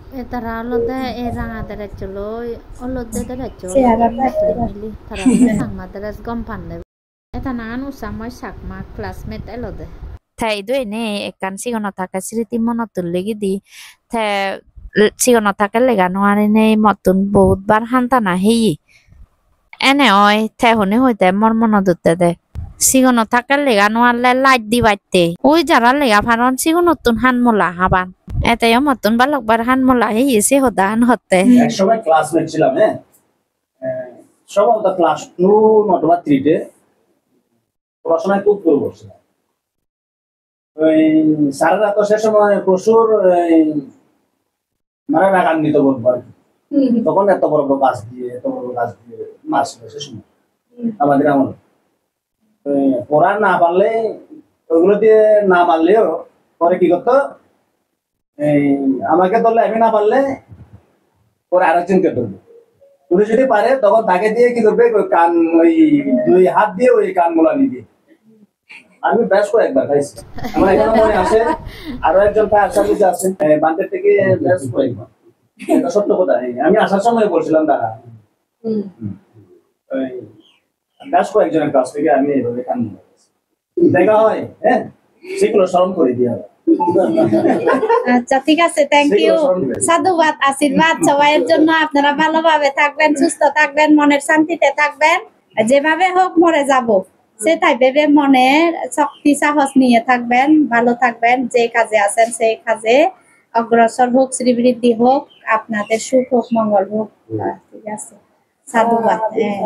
Tara olode ranga derecholo olode derecholo চেহারাটা mili tara olode sangma deres gom pande eta nangan usamoi sakma classmate elode thai do ene ekkan sigono taka sriti monot tulle gidi the sigono taka lega noare nei motun বহুত বার hantana heyi ene oi the hone hoite mor monodutte de sigono taka lega noarle light di batte oi jara lega paron sigonotun hanmola haban এটাইও মতন বালকবার হান মোলা এসে হদান হতে একসময় classmate ছিলাম হ্যাঁ সব আমরা class 2 অথবা 3 তে পড়াশোনায় খুব করে বসছিলাম ওই স্যাররা তো সে সময় প্রচুর মানে রাগান্বিত বলবো আর কি তখন এত বড় বড় কাজ দিয়ে মারছিল সে সময় আমাদের আমল পড়া না পারলে ওগুলো দিয়ে না পারলেও পরে কি করতো আমাকে ধরলে আমি না পারলে পরে আরেকজনকে ধরবে উনি যদি পারে তখন তাকে দিয়ে কি করবে কান ওই দুই হাত দিয়ে ওই কান মোলানি দিয়ে আমি বেশ কয়েকবার খাইছি আমার এখনো মনে আছে আরো একজন ফায়ার সার্ভিস আছে বান্ডের থেকে বেশ কয়েকবার এটা সত্য কথা আমি আসার সময় বলছিলাম দাদা ওই বেশ কয়েকজনের কাছ থেকে আমি এইভাবে কান দেখা হয় হ্যাঁ সেগুলো স্মরণ করে দিয়ে হবে আচ্ছা ঠিক আছে থ্যাংক ইউ সাধুবাদ আশীর্বাদ সবাইয়ের জন্য আপনারা ভালোভাবে থাকবেন সুস্থ থাকবেন মনের শান্তিতে থাকবেন যেভাবে হোক মরে যাব সেটাই ভেবে মনের শক্তি সাহস নিয়ে থাকবেন ভালো থাকবেন যে কাজে আছেন সেই কাজে অগ্রসর হোক শ্রীবৃদ্ধি হোক আপনাদের সুখ হোক মঙ্গল হোক ঠিক আছে সাধুবাদ হ্যাঁ